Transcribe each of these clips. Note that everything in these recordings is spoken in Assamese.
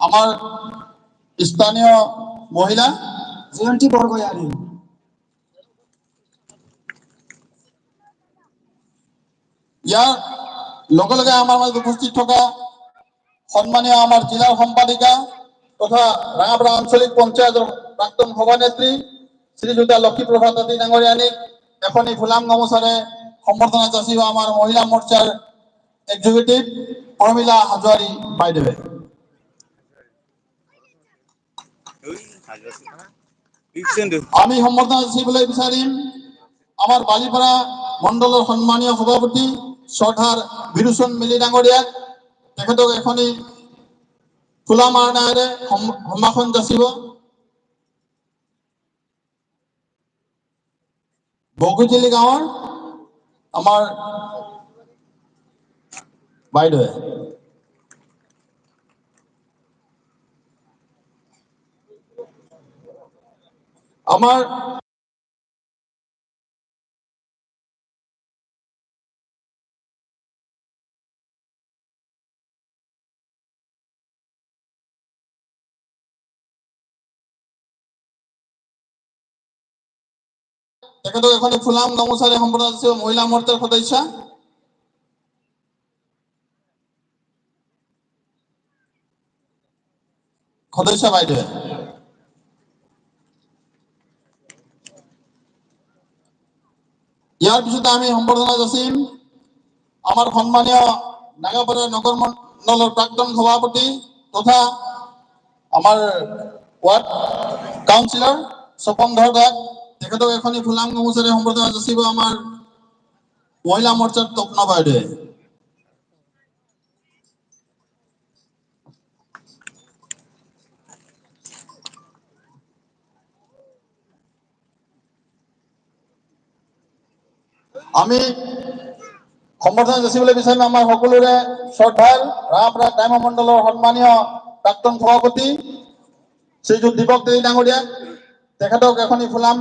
আমাৰ স্থানীয় মহিলা জয়ন্তী বৰগয়াৰী। ইয়াৰ লগে লগে আমাৰ মাজত উপস্থিত থকা সন্মানীয় আমাৰ জিলাৰ সম্পাদিকা তথা ৰাঙাপাৰা আঞ্চলিক পঞ্চায়তৰ প্ৰাক্তন সভানেত্ৰী শ্ৰীযুতা লক্ষীপ্ৰভা তাঁতী ডাঙৰীয়ানীক এখনি ফুলাম গামোচাৰে সম্বৰ্ধনা যাচিব আমাৰ মহিলা মৰ্চাৰ এক্সিকিউটিভ প্ৰমীলা হাজোৱাৰী বাইদেৱে। আমি সম্বৰ্ধনা যাচিবলৈ বিচাৰিম আমাৰ বালিপাৰা মণ্ডলৰ সন্মানীয় সভাপতি শ্ৰদ্ধাৰ বিৰোচন মিলি ডাঙৰীয়াক। তেখেতক এখনি ফুলা মাৰণাৰে সম্ভাষণ যাচিব। বগুজেলি গাঁৱৰ আমাৰ বাইদেৱে। আমাৰ তেখেতক এখনি ফুলাম গামোচাৰে সম্বৰ্ধনা যাচিব মহিলা মৰ্চাৰ সদস্য বাইদেৱে। ইয়াৰ পিছতে আমি সম্বৰ্ধনা যাচিম আমাৰ সন্মানীয় নাগাপাৰা নগৰ মণ্ডলৰ প্ৰাক্তন সভাপতি তথা আমাৰ ৱাৰ্ড কাউন্সিলৰ স্বপন ধৰদাক। তেখেতক এখনি ফুলাম গামোচাৰে সম্বৰ্ধনা যাচিব আমাৰ মহিলা মৰ্চাৰ তপনা বাইদেৱে। আমি সম্বৰ্ধনা যাচিবলৈ বিচাৰিম আমাৰ সকলোৰে শ্ৰদ্ধাৰ ৰাঙাপাৰা গ্ৰাম্য মণ্ডলৰ সন্মানীয় প্ৰাক্তন সভাপতি শ্ৰীযুত দীপক তাঁতী ডাঙৰীয়াক। তেখেতক এখনি ফুলাম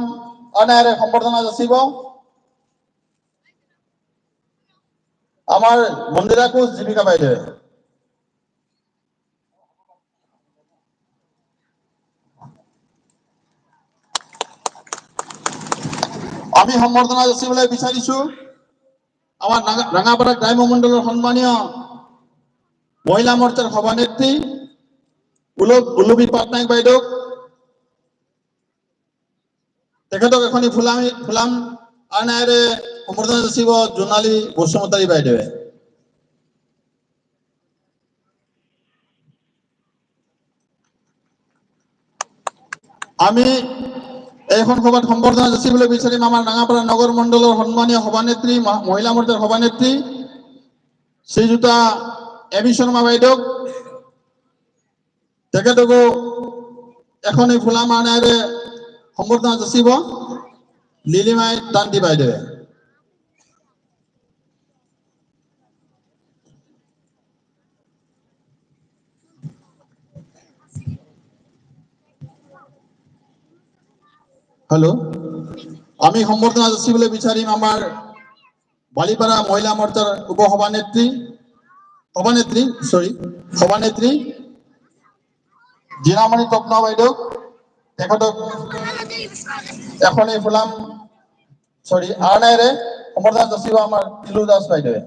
মাৰণাৰে সম্বৰ্ধনা যাচিব আমাৰ মন্দিৰা কোচ জীৱিকা বাইদেৱে। আমি সম্বৰ্ধনা যাচিবলৈ বিচাৰিছো আমাৰ ৰাঙাপাৰা গ্ৰাম্য মণ্ডলৰ সন্মানীয় মহিলা মৰ্চাৰ সভানেত্ৰী উলুবী পাটনায়ক বাইদেউক। তেখেতক এখনি ফুলাম মাৰণাৰে সম্বৰ্ধনা যাচিব জোনালী বসুমতাৰী বাইদেৱে। আমি এইখন সভাত সম্বৰ্ধনা যাচিবলৈ বিচাৰিম আমাৰ ৰাঙাপাৰা নগৰ মণ্ডলৰ সন্মানীয় সভানেত্ৰী মহিলা মৰ্চাৰ সভানেত্ৰী শ্ৰীযুতা এবি শৰ্মা বাইদেউক। তেখেতকো এখনি ফুলা মাৰণাৰে সম্বৰ্ধনা যাচিব লিলিমাই তান্তি বাইদেৱে। হেল্ল', আমি সম্বৰ্ধনা যাচিবলৈ বিচাৰিম আমাৰ বালিপাৰা মহিলা মৰ্চাৰ সভানেত্ৰী জিনামণি তপনা বাইদেউক। তেখেতক এখনি ফুলাম মাৰণাৰে সম্বৰ্ধনা যাচিব আমাৰ তিলু দাস বাইদেৱে।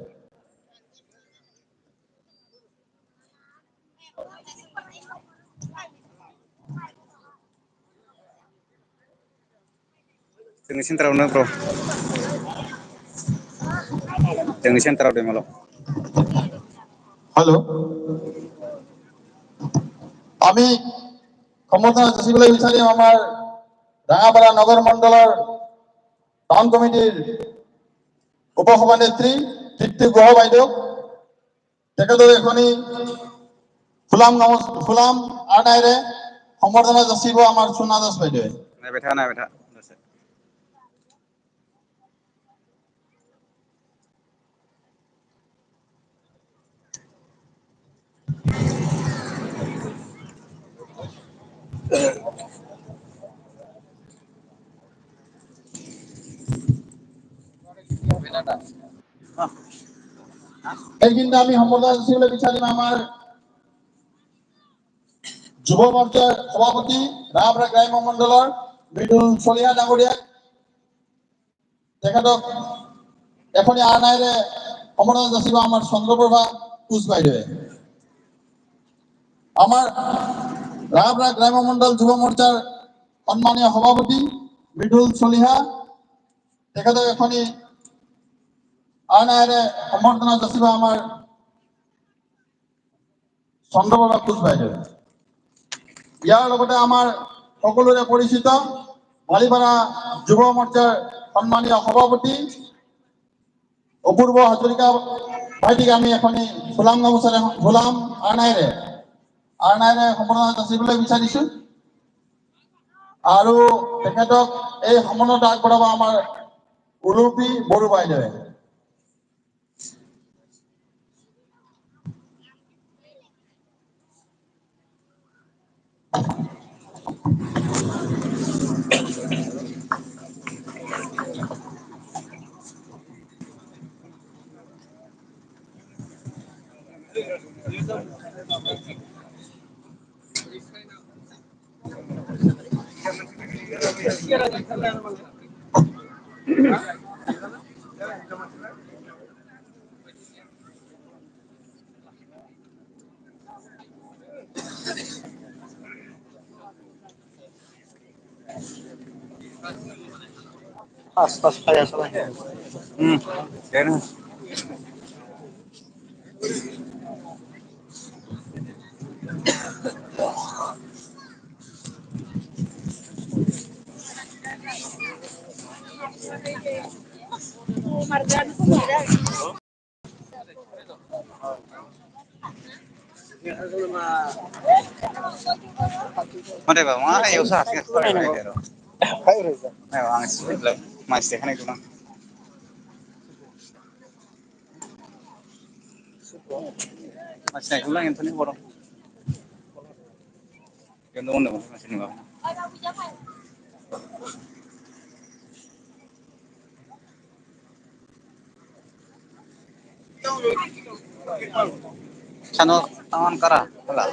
जोंनि सेन्टारावनो ब्र जोंनि सेन्टाराव दे मालाव। हेल्ल', আমি সম্বৰ্ধনা যাচিবলৈ বিচাৰিম আমাৰ ৰাঙাপাৰা নগৰ মণ্ডলৰ টাউন কমিটিৰ উপসভানেত্ৰী তৃপ্তি গুহ বাইদেউক। তেখেতক এখনি ফুলাম মাৰণাৰে সম্বৰ্ধনা যাচিব আমাৰ সোনা দাস বাইদেৱে। নাই বেঠা এইখিনিতে আমি সম্বৰ্ধনা যাচিবলৈ বিচাৰিম আমাৰ যুৱ মৰ্চাৰ সভাপতি ৰাঙাপাৰা গ্ৰাম্য মণ্ডলৰ মৃদুল চলিহা ডাঙৰীয়াক তেখেতক এখনি আৰনাইৰে সম্বৰ্ধনা যাচিব আমাৰ চন্দ্ৰপ্ৰভা কোচ বাইদেৱে। আমাৰ ৰাঙাপাৰা গ্ৰাম্য মণ্ডল যুৱ মৰ্চাৰ সন্মানীয় সভাপতি মৃদুল চলিহা তেখেতক এখনি আৰনাইৰে সম্বৰ্ধনা যাচিব আমাৰ চন্দ্ৰপ্ৰভা কোচ বাইদেৱে। ইয়াৰ লগতে আমাৰ সকলোৰে পৰিচিত বালিপাৰা যুৱ মৰ্চাৰ সন্মানীয় সভাপতি অপূৰ্ব হাজৰিকা ভাইটিক আমি এখনি গোলাম গামোচাৰে গোলাম আৰনাইৰে সম্বৰ্ধনা যাচিবলৈ বিচাৰিছো। আৰু তেখেতক এই সম্বৰ্ধনা আগবঢ়াব আমাৰ উলুপি বড়ো বাইদেৱে। Pas kayak salah. Kayaknya. Mana bang? Mana ya usah sih? Ayo angin sebelah, masih kan itu bang. Masih ulang yang tadi borong. Yang tuh masih nih bang. Channel tangan kara, lah.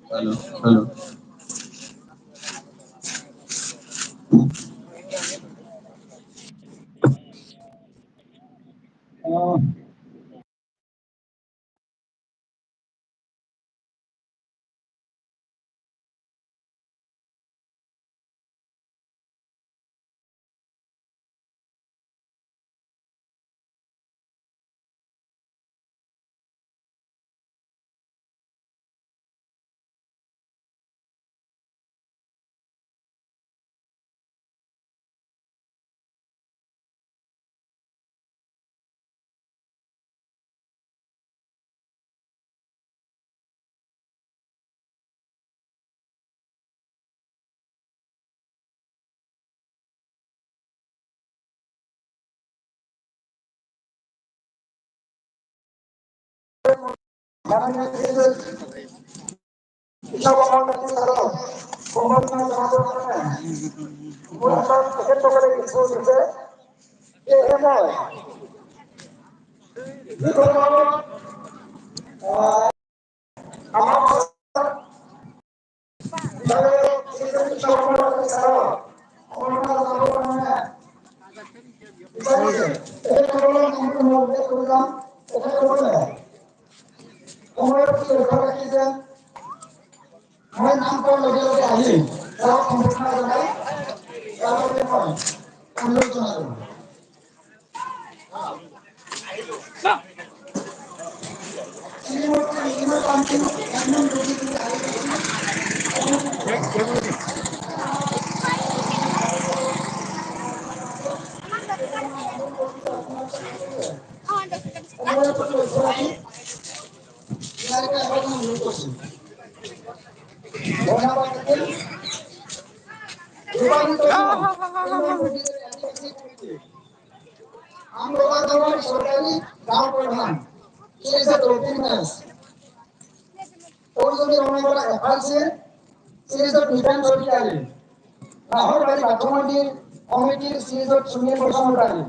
Halo, halo. মই নাম কোৱাৰ লগে লগে আহি তেওঁক সম্বৰ্ধনা জনাই তাৰ বাবে মই অনুৰোধ জনালোঁ। কৰিছিল। ধন্যবাদ থাকিল। আমলগা গাঁৱৰ চৰকাৰী গাঁও প্ৰধান শ্ৰীযুত ৰবীন দাস, পৌৰজনী ৰঙাগড়া এফআৰচিৰ শ্ৰীযুত নিপেন চৌধুৰী, নাহৰবাৰী বাথৌ মন্দিৰ কমিটিৰ শ্ৰীযুত সুনীল বসুমতাৰী।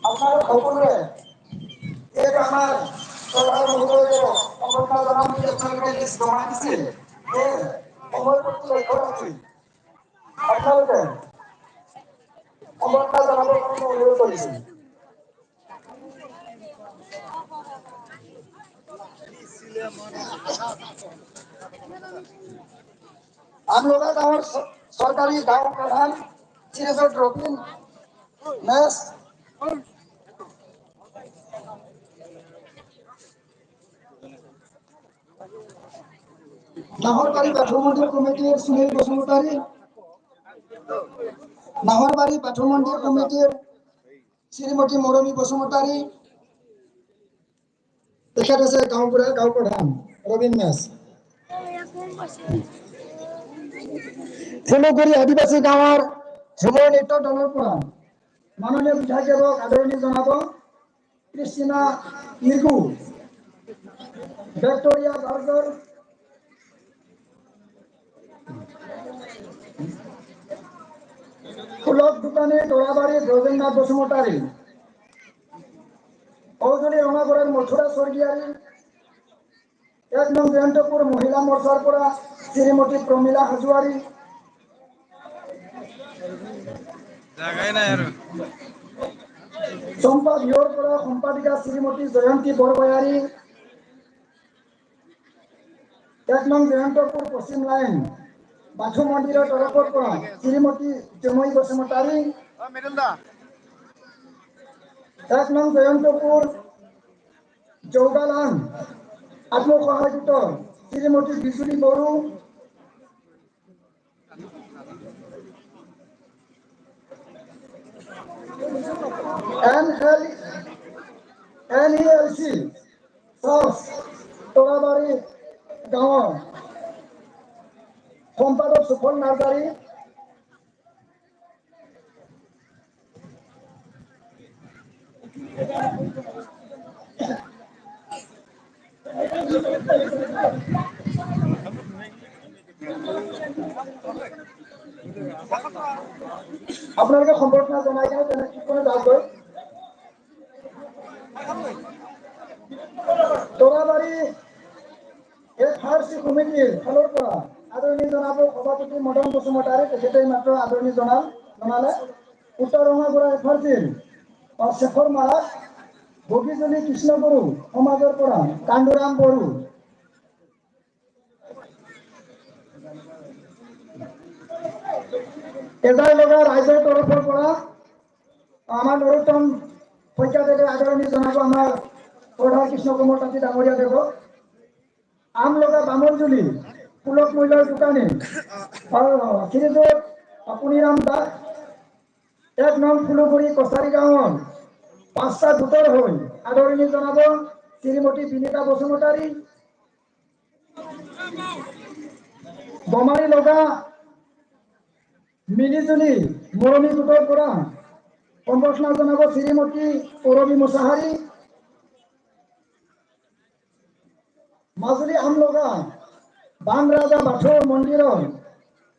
আপোনালোক সকলোৱে যিহেতু আমাৰ চৰকাৰ মহোদয়দেৱক সম্বৰ্ধনা জনাম বুলি আপোনালোকে লিষ্ট জমা দিছিল, এই সময়ৰ প্ৰতি লক্ষ্য ৰাখি আপোনালোকে সম্বৰ্ধনা জনাবৰ কাৰণে অনুৰোধ কৰিছিল। আমলগা গাঁৱৰ চৰকাৰী গাঁও প্ৰধান শ্ৰীযুত ৰবীন মেছ, নাহৰবাৰী বাথৌ মন্দিৰ কমিটিৰ সুনীল বসুমতাৰী, নাহৰবাৰী বাথৌ মন্দিৰ কমিটিৰ শ্ৰীমতী মৰমী বসুমতাৰী, তেখেত আছে গাঁওবুঢ়া গাঁও প্ৰধান ৰবীন মেছ। ফুলগুৰি আদিবাসী গাঁৱৰ ঝুমৰ নৃত্য দলৰ পৰা মাননীয় বিধায়কক আদৰণি জনাব ক্ৰিষ্টিনা ইৰগু, ভিক্টোৰিয়া বাৰ্গাৰ, ফুলক দোকানী তৰাবাৰী ব্ৰজেন্দ্ৰনাথ বসুমতাৰী, ঔজনী ৰঙাগড়ৰ মথুৰা স্বৰ্গীয়াৰী, ১ নং জয়ন্তপুৰ মহিলা মৰ্চাৰ পৰা শ্ৰীমতী প্ৰমীলা হাজোৱাৰী, চম্পা ভিয়ৰ পৰা সম্পাদিকা শ্ৰীমতী জয়ন্তী বৰগয়াৰী, ১ নং জয়ন্তপুৰ পশ্চিম লাইন বাথৌ মন্দিৰৰ তৰফৰ পৰা শ্ৰীমতী জমৈ বসুমতাৰী, ১ নং জয়ন্তপুৰ জৌগালাং আত্মসহায়ক গোটৰ শ্ৰীমতী বিজুলী বড়ো, NELC চচ তৰাবাৰী গাঁৱৰ সম্পাদক সুফল নাৰ্জাৰী, আপোনালোকে সম্বৰ্ধনা জনাই কেনে তেনেকৈ যাওকগৈ। তৰাবাৰী এফআৰচি কমিটিৰ ফালৰ পৰা আদৰণি জনাব সভাপতি মদন বসুমতাৰী, তেখেতে মাত্ৰ আদৰণি জনালে। উত্তৰ ৰঙাগড়া এফআৰচিৰ শেখৰ মাৰাক, বগীজনী কৃষ্ণগুৰু সমাজৰ পৰা কান্দুৰাম বড়ো, এজাই লগা ৰাইজৰ তৰফৰ পৰা আমাৰ নৰোত্তম শইকীয়াদেৱে আদৰণি জনাব আমাৰ প্ৰধান কৃষ্ণ কুমাৰ তাঁতী ডাঙৰীয়া দেৱক। আম লগা বামৰজুলি পুলক মূল্যৰ দোকানী শ্ৰীযুত আপুনিৰাম দাস, ১ নং ফুলগুৰি কছাৰী গাঁৱৰ ৫টা গোটৰ হৈ আদৰণি জনাব শ্ৰীমতী বিনীতা বসুমতাৰী, গমাৰি লগা মিলিজুলি মৰমী গোটৰ পৰা সম্বৰ্ধনা জনাব শ্ৰীমতী পৰমী মুছাহাৰী, মাজুলী আমলগা বান ৰাজা বাথৌ মন্দিৰৰ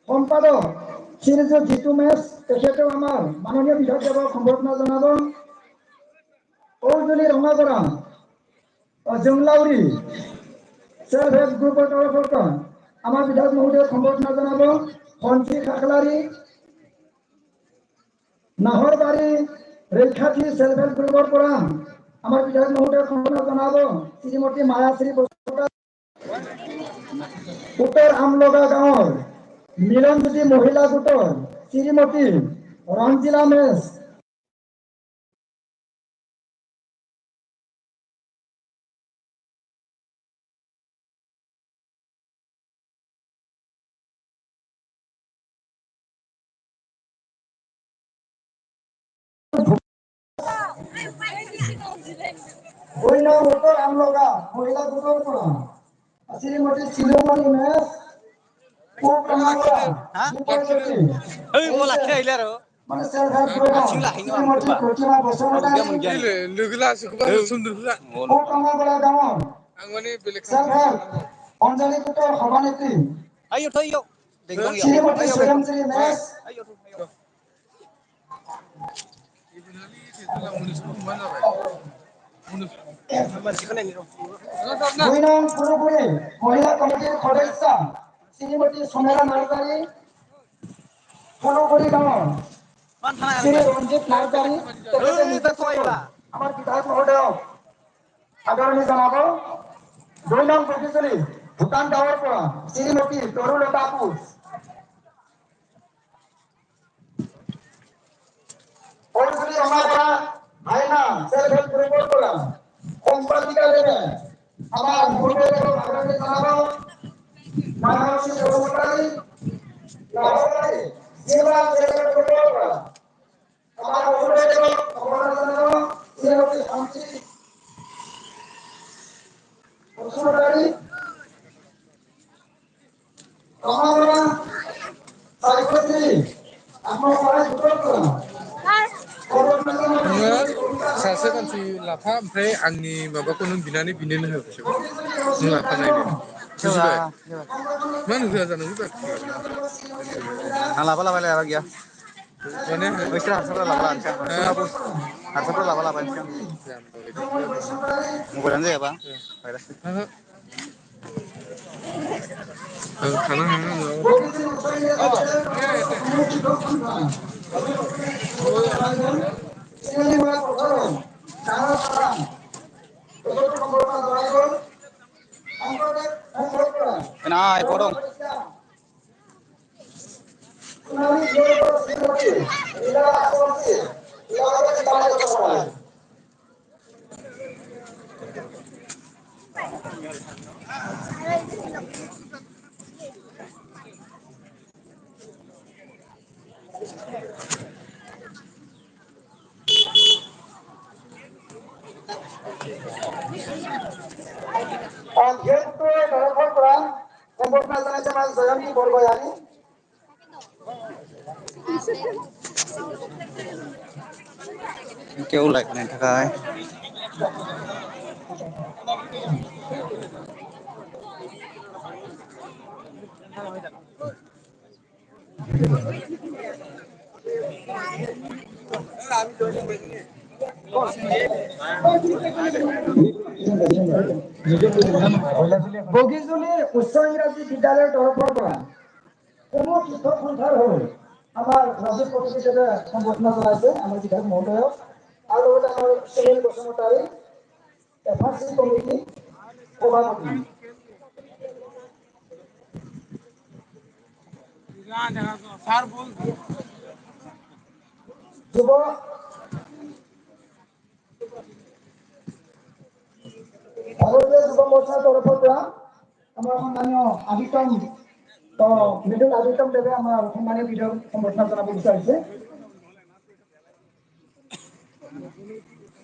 সম্পাদক শ্ৰীযুত জিতু মেছ, তেখেতেও আমাৰ মাননীয় বিধায়কক সম্বৰ্ধনা জনাব। ঔজনী ৰঙাগড়া জংলাউৰি সেলফ হেল্প গ্ৰুপৰ তৰফৰ পৰা আমাৰ বিধায়ক মহোদয়ক সম্বৰ্ধনা জনাব। ফনচি খাখলাৰী, নাহৰবাৰী ৰেলখাতী সেলফ হেল্প গ্ৰুপৰ পৰা আমাৰ বিধায়ক মহোদয়ক সম্বৰ্ধনা জনাব শ্ৰীমতী মায়াশ্ৰী বসুমতাৰী, উত্তৰ আমলগা গাঁৱৰ মিলনজ্যোতি মহিলা গোটৰ শ্ৰীমতী ৰঞ্জিলা মেছ, উত্তৰ আমলগা মহিলা গোটৰ পৰা শ্রীমতী শিরোমণি মেস ও কামাগড়া হা দুপাইজতি ওই বল লাখি আইলে আর মানে সেলফ হেল্প গ্রুপ শ্রীমতী প্রতিমা বসুমতারি ও কামাগড়া গাঁৱৰ সেলফ হেল্প অঞ্জলি গোটৰ সভানেত্ৰী আইও থইও দেখদম ইয়া শ্রীমতী আইও স্বয়ংশ্রী মেস আইও দুই নং পুরোপুরি মহিলা কমিটির সদস্য শ্রীমতী সোমেলা নার্জারি পুরোপুরি গাঁৱৰ মান থানা শ্ৰী ৰঞ্জিত নাৰ্জাৰি তেখেতে এই নিজে বেটো আইলা আমাৰ বিধায়ক মহোদয়ক আদৰণি জনাব। 2 নং বগীজুলি ভূটান গাঁৱৰ পৰা শ্ৰীমতী তৰুলতা কোচ পৰজুলি ৰঙা পৰা ভাইনা সেলফ হেল্প গ্ৰুপৰ পৰা সম্পাদিকা দেৱে আমাৰ মহোদয়ক আদৰণি জনাব। মানসী বসুমতাৰী লাভকাৰী জিলা সেলফ হেল্প গ্ৰুপৰ পৰা আমাৰ মহোদয়ক অৱগত জনাব। শ্ৰীমতী শান্তি বসুমতাৰী কমাগড়া চাৰিকত্ৰী আমাৰ সহায় গোটৰ পৰা नोङो सासे मानसि लाफा ओमफ्राय आंनि माबाखौ नों बिनानै बिनोनो हो फैसाखौ नों लाफानायनो बुजिबाय मानो होआ जानांगौ जाखो ना लाबा लाबाय लाबा गैया माने बैसोर हारसाफोरा लाबा लानोसै आं सनापुर हारसाफोरा लाबा लाबायसै आं मबाइलानो जायाबा भाइरास आं थानो हाया नङाबा নাই ब दं জয়ন্তী বৰগয়াৰী কেউ লাইক নাই থাকায় বগীজুলি উচ্চ ইংৰাজী বিদ্যালয়ৰ তৰফৰ পৰা কোনো শিক্ষক সন্থাৰ হৈ আমাৰ ৰাজীৱ প্ৰতিনিধিয়ে সম্বৰ্ধনা জনাইছে আমাৰ বিধায়ক মহোদয়ক আৰু লগতে আমাৰ সুনীল বসুমতাৰী এফআৰচি কমিটি সভাপতি যুৱ ভাৰতীয় যুৱ মৰ্চাৰ তৰফৰ পৰা আমাৰ সন্মানীয় আদিতম মৃদুল আদিতম দেৱে আমাৰ সন্মানীয় বিধায়ক সম্বৰ্ধনা জনাব বিচাৰিছে।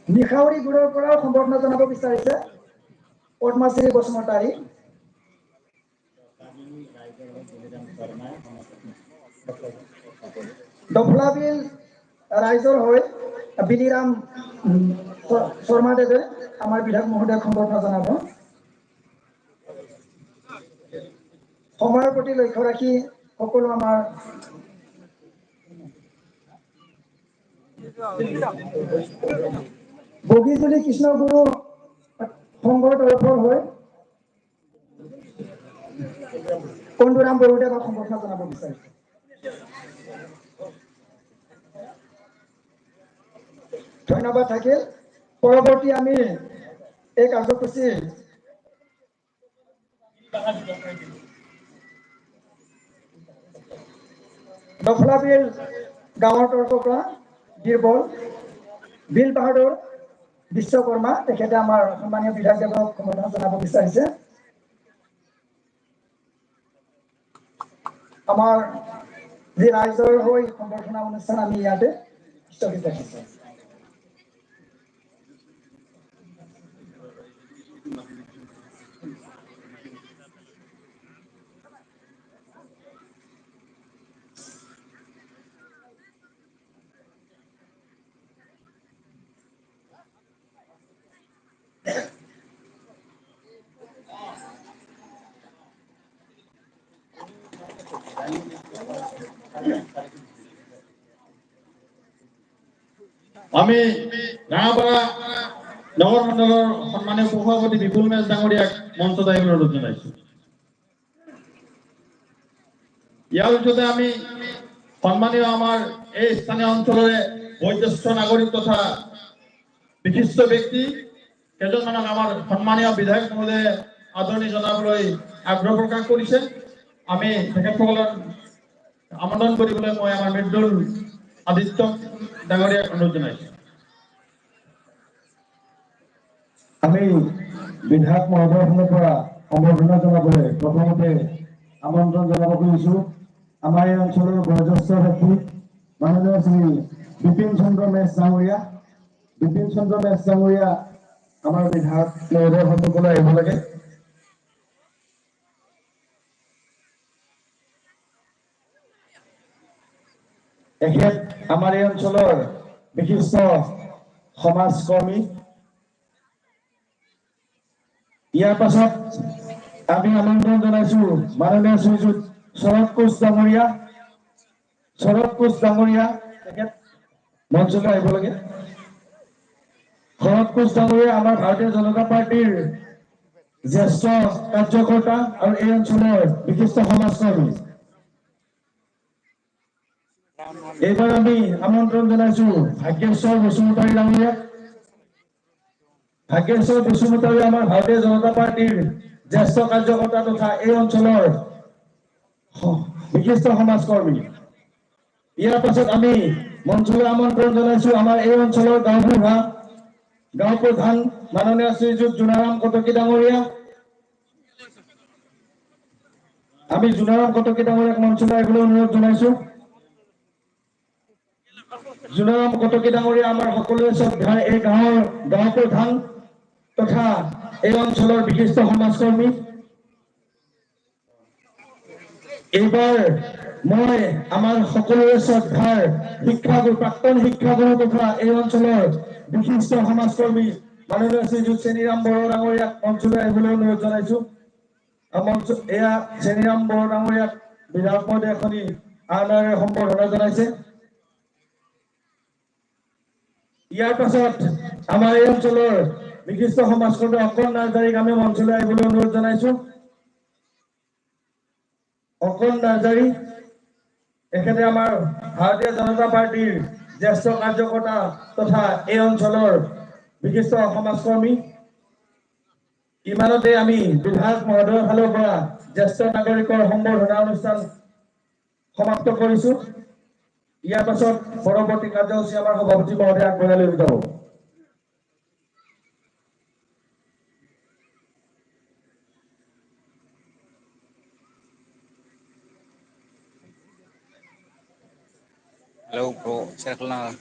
নিশাউৰী গুৰুৰ পৰাও সম্বৰ্ধনা জনাব বিচাৰিছে পদ্মাশ্ৰী বসুমতাৰী দফলাবিল ৰাইজৰ হৈ বিনিৰাম শৰ্মা দেৱে আমাৰ বিধায়ক মহোদয়ক সম্বৰ্ধনা জনাব। সময়ৰ প্ৰতি লক্ষ্য ৰাখি সকলো আমাৰ বগীজুলি কৃষ্ণগুৰু সংঘৰ তৰফৰ হৈ কন্দুৰাম বড়োদেৱক সম্বৰ্ধনা জনাব বিচাৰিছে। ধন্যবাদ থাকিল। পৰৱৰ্তী আমি এই কাৰ্যসূচী দফলাবিল গাঁৱৰ তৰফৰ পৰা বীৰবল বীৰ বাহাদুৰ বিশ্বকৰ্মা তেখেতে আমাৰ সন্মানীয় বিধায়কক সম্বৰ্ধনা জনাব বিচাৰিছে। আমাৰ যি ৰাইজৰ হৈ সম্বৰ্ধনা অনুষ্ঠান আমি ইয়াতে স্থগিত ৰাখিছোঁ। আমি ৰাঙাপাৰা নগৰ মণ্ডলৰ সন্মানীয় সভাপতি বিপুল মেজ ডাঙৰীয়াক মঞ্চত আহিবলৈ অনুৰোধ জনাইছো। ইয়াৰ পিছতে আমি সন্মানীয় আমাৰ এই স্থানীয় অঞ্চলৰে বয়োজ্যেষ্ঠ নাগৰিক তথা বিশিষ্ট ব্যক্তি কেইজনমানক আমাৰ সন্মানীয় বিধায়ক মহোদয়ে আদৰণি জনাবলৈ আগ্ৰহ প্ৰকাশ কৰিছে। আমি তেখেতসকলক আমন্ত্ৰণ কৰিবলৈ মই আমাৰ মৃদুল আদিত্য ডাঙৰীয়াক অনুৰোধ জনাইছো। আমি বিধায়ক মহোদয়ৰ ফালৰ পৰা সম্বৰ্ধনা জনাবলৈ প্ৰথমতে আমন্ত্ৰণ জনাব খুজিছো আমাৰ এই অঞ্চলৰ বয়োজ্যেষ্ঠ ব্যক্তি মাননীয় শ্ৰী বিপিন চন্দ্ৰ মেচ ডাঙৰীয়া। বিপিন চন্দ্ৰ মেচ ডাঙৰীয়া আমাৰ বিধায়ক মহোদয়ৰ সন্মুখলৈ আহিব লাগে। তেখেত আমাৰ এই অঞ্চলৰ বিশিষ্ট সমাজকৰ্মী। ইয়াৰ পাছত আমি আমন্ত্ৰণ জনাইছো মাননীয় শ্ৰীযুত শৰৎ কোচ ডাঙৰীয়া। শৰৎ কোচ ডাঙৰীয়া তেখেত মঞ্চলৈ আহিব লাগে। শৰৎ কোচ ডাঙৰীয়া আমাৰ ভাৰতীয় জনতা পাৰ্টিৰ জ্যেষ্ঠ কাৰ্যকৰ্তা আৰু এই অঞ্চলৰ বিশিষ্ট সমাজকৰ্মী। এইবাৰ আমি আমন্ত্ৰণ জনাইছো ভাগ্যেশ্বৰ বসুমতাৰী ডাঙৰীয়া। ভাগ্যেশ্বৰ বসুমতাৰী আমাৰ ভাৰতীয় জনতা পাৰ্টিৰ জ্যেষ্ঠ কাৰ্যকৰ্তা তথা এই অঞ্চলৰ বিশিষ্ট সমাজকৰ্মী। ইয়াৰ পাছত আমি মঞ্চলৈ আমন্ত্ৰণ জনাইছো আমাৰ এই অঞ্চলৰ গাঁওবুঢ়া গাঁও প্ৰধান মাননীয় শ্ৰীযুত জোনাৰাম কটকী ডাঙৰীয়া। আমি জোনাৰাম কটকী ডাঙৰীয়াক মঞ্চলৈ আহিবলৈ অনুৰোধ জনাইছো। জোনাৰাম কটকী ডাঙৰীয়া আমাৰ সকলোৰে শ্ৰদ্ধাৰ এই গাঁও প্ৰধান তথা এই অঞ্চলৰ বিশিষ্ট সমাজকৰ্মী। এইবাৰ মই আমাৰ সকলোৰে শ্ৰদ্ধাৰ প্ৰাক্তন শিক্ষাগুৰু তথা এই অঞ্চলৰ বিশিষ্ট সমাজকৰ্মী মাননীয় শ্ৰীযুত চেনিৰাম বড়ো ডাঙৰীয়াক মঞ্চলৈ আহিবলৈ অনুৰোধ জনাইছো। এয়া চেনিৰাম বড়ো ডাঙৰীয়াক বিধায়ক মহোদয়ে এখনি আদৰেৰে সম্বৰ্ধনা জনাইছে। ইয়াৰ পাছত আমাৰ এই অঞ্চলৰ বিশিষ্ট সমাজকৰ্মী অকণ নাৰ্জাৰীক আমি মঞ্চলৈ আহিবলৈ অনুৰোধ জনাইছো। অকণ নাৰ্জাৰী তেখেতে আমাৰ ভাৰতীয় জনতা পাৰ্টিৰ জ্যেষ্ঠ কাৰ্যকৰ্তা তথা এই অঞ্চলৰ বিশিষ্ট সমাজকৰ্মী। ইমানতে আমি বিধায়ক মহোদয়ৰ ফালৰ পৰা জ্যেষ্ঠ নাগৰিকৰ সম্বৰ্ধনা অনুষ্ঠান সমাপ্ত কৰিছো। ইয়াৰ পাছত পৰৱৰ্তী কাৰ্যসূচী আমাৰ সভাপতি মহোদয়ে আগবঢ়াই লৈ যাব। Halo bro, saya kenal.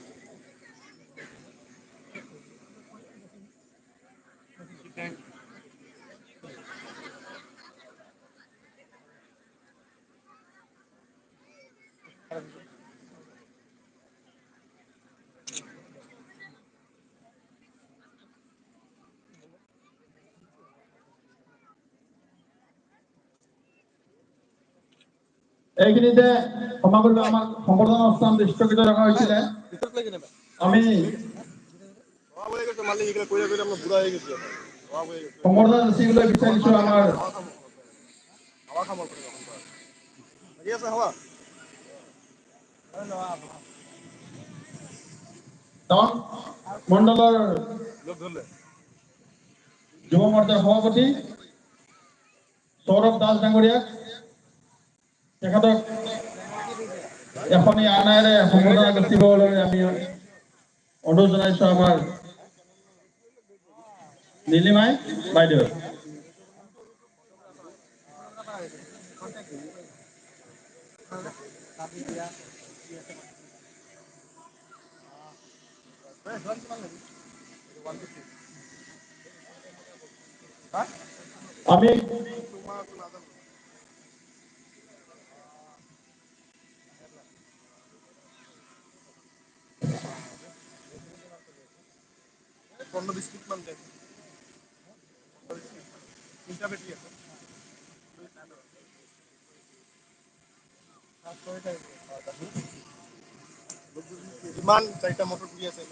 এইখিনিতে সমাগত আমাৰ সম্বৰ্ধনা অনুষ্ঠান স্থগিত ৰখা হৈছিলে। আমি সম্বৰ্ধনা যাচিবলৈ বিচাৰিছো আমাৰ টাউন মণ্ডলৰ যুৱ মৰ্চাৰ সভাপতি সৌৰভ দাস ডাঙৰীয়াক তেখেতক এখনি আনায়েৰে সম্বৰ্ধনা যাচিবলৈ আমি অনুৰোধ জনাইছো আমাৰ নীলিমাই বাইদেউ। আমি ইমান 4টা মটৰ ঘূৰি আছে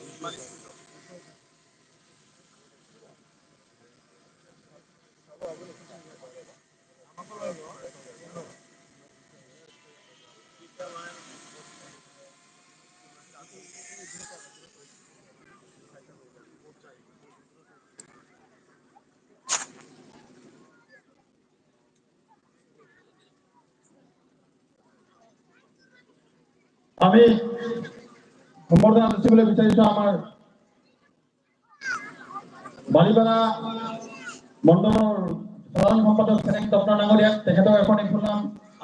আমি সম্বৰ্ধনা যাচিবলৈ বিচাৰিছো আমাৰ বালিপাৰা মণ্ডলৰ সাধাৰণ সম্পাদক চেনেক দত্ত ডাঙৰীয়াক তেখেতৰ এখন নাম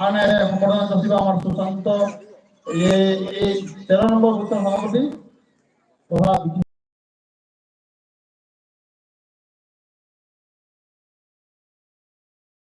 আনে সম্বৰ্ধনা যাচিব আমাৰ সুশান্ত এই 13 নম্বৰ বুথৰ সভাপতি তথা